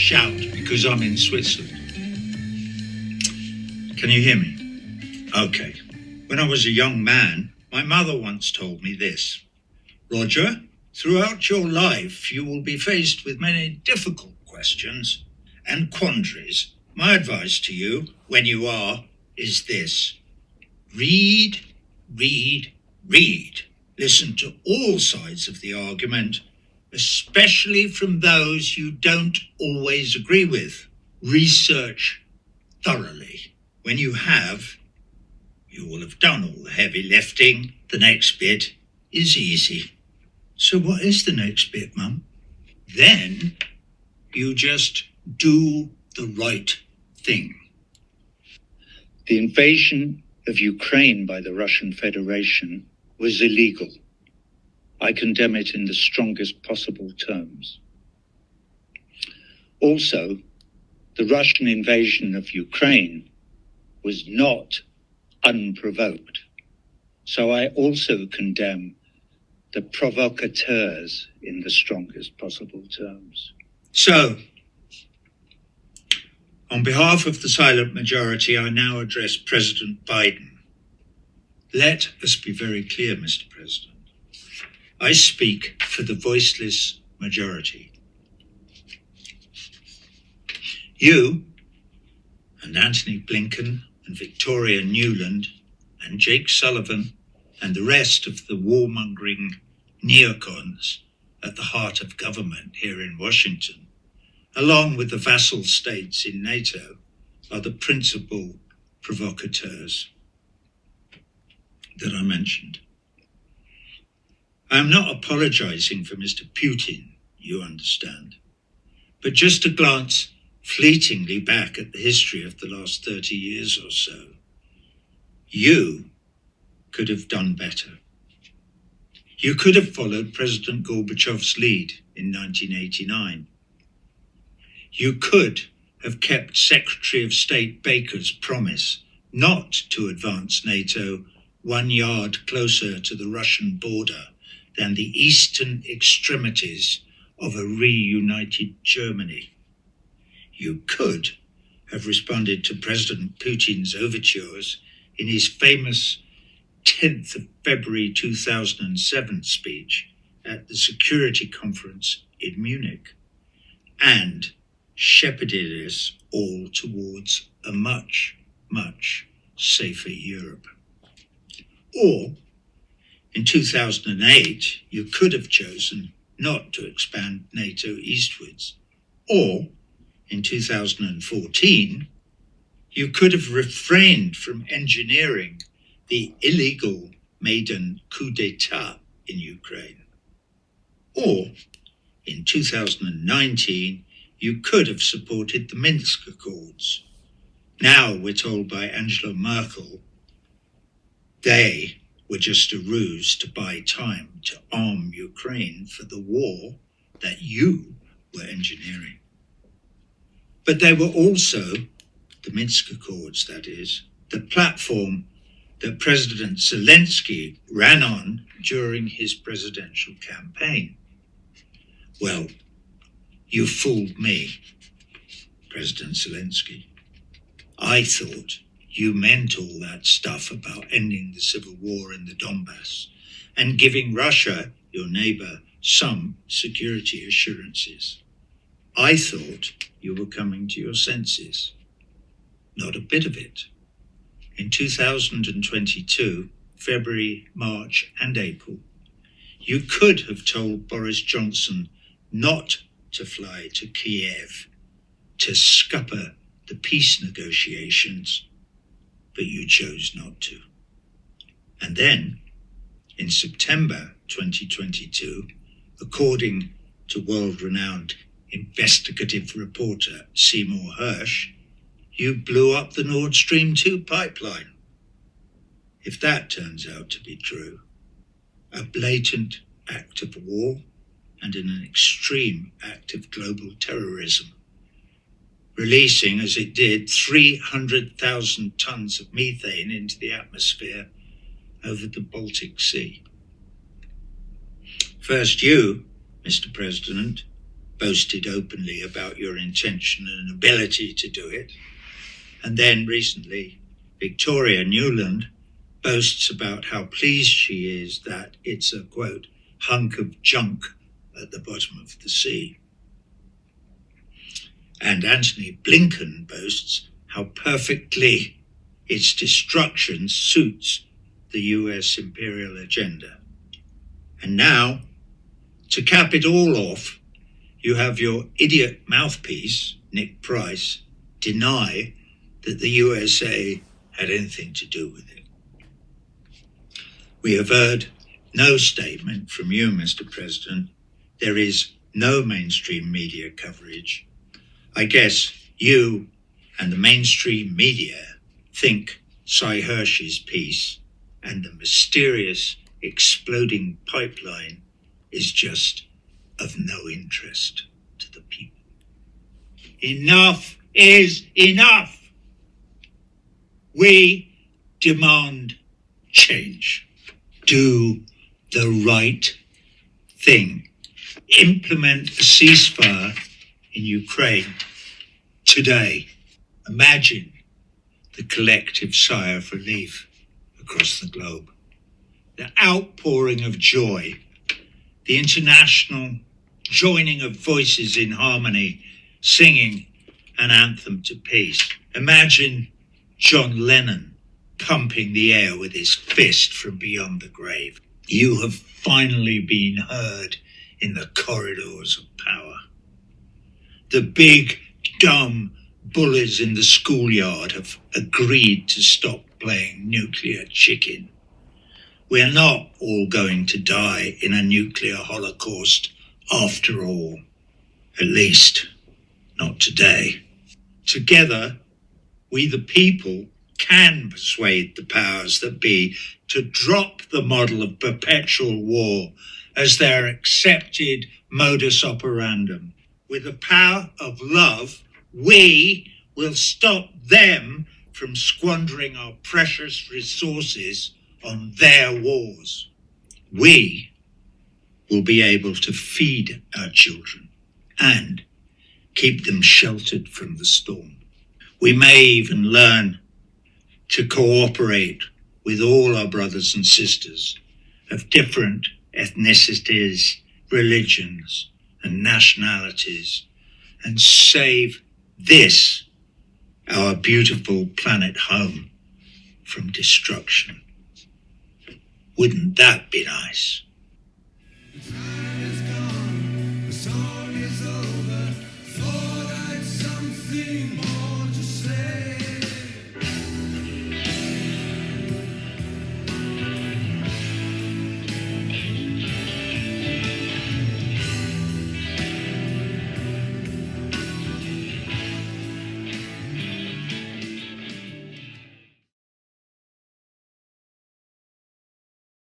shout because I'm in Switzerland. Can you hear me? Okay. When I was a young man, my mother once told me this: Roger, throughout your life, you will be faced with many difficult questions and quandaries. My advice to you, when you are, is this: read, read, read. Listen to all sides of the argument, especially from those you don't always agree with. Research thoroughly. When you have, you will have done all the heavy lifting. The next bit is easy. So what is the next bit, Mum? Then you just do the right thing. The invasion of Ukraine by the Russian Federation was illegal. I condemn it in the strongest possible terms. Also, the Russian invasion of Ukraine was not unprovoked. So I also condemn the provocateurs in the strongest possible terms. So, on behalf of the silent majority, I now address President Biden. Let us be very clear, Mr. President. I speak for the voiceless majority. You and Antony Blinken and Victoria Nuland and Jake Sullivan and the rest of the warmongering neocons at the heart of government here in Washington, along with the vassal states in NATO, are the principal provocateurs that I mentioned. I am not apologizing for Mr. Putin, you understand, but just to glance fleetingly back at the history of the last 30 years or so. You could have done better. You could have followed President Gorbachev's lead in 1989. You could have kept Secretary of State Baker's promise not to advance NATO 1 yard closer to the Russian border than the eastern extremities of a reunited Germany. You could have responded to President Putin's overtures in his famous 10th of February 2007 speech at the Security Conference in Munich, and shepherded us all towards a much, much safer Europe. Or, in 2008, you could have chosen not to expand NATO eastwards. Or, in 2014, you could have refrained from engineering the illegal maiden coup d'etat in Ukraine. Or, in 2019, you could have supported the Minsk Accords. Now we're told by Angela Merkel they were just a ruse to buy time to arm Ukraine for the war that you were engineering. But they were also, the Minsk Accords that is, the platform that President Zelensky ran on during his presidential campaign. Well, you fooled me, President Zelensky. I thought you meant all that stuff about ending the civil war in the Donbass and giving Russia, your neighbor, some security assurances. I thought you were coming to your senses. Not a bit of it. In 2022, February, March, and April, you could have told Boris Johnson not to fly to Kiev to scupper the peace negotiations, but you chose not to. And then, in September 2022, according to world-renowned investigative reporter Seymour Hersh, you blew up the Nord Stream 2 pipeline. If that turns out to be true, a blatant act of war and an extreme act of global terrorism, releasing, as it did, 300,000 tons of methane into the atmosphere over the Baltic Sea. First you, Mr. President, boasted openly about your intention and ability to do it. And then recently, Victoria Newland boasts about how pleased she is that it's a, quote, hunk of junk at the bottom of the sea. And Antony Blinken boasts how perfectly its destruction suits the US imperial agenda. And now, to cap it all off, you have your idiot mouthpiece, Nick Price, deny that the USA had anything to do with it. We have heard no statement from you, Mr. President. There is no mainstream media coverage. I guess you and the mainstream media think Cy Hershey's piece and the mysterious exploding pipeline is just of no interest to the people. Enough is enough. We demand change. Do the right thing. Implement a ceasefire in Ukraine today. Imagine the collective sigh of relief across the globe. The outpouring of joy, the international joining of voices in harmony, singing an anthem to peace. Imagine John Lennon pumping the air with his fist from beyond the grave. You have finally been heard in the corridors of power. The big, dumb bullies in the schoolyard have agreed to stop playing nuclear chicken. We're not all going to die in a nuclear holocaust after all. At least, not today. Together, we the people can persuade the powers that be to drop the model of perpetual war as their accepted modus operandum. With the power of love, we will stop them from squandering our precious resources on their wars. We will be able to feed our children and keep them sheltered from the storm. We may even learn to cooperate with all our brothers and sisters of different ethnicities, religions, and nationalities, and save this, our beautiful planet home, from destruction. Wouldn't that be nice?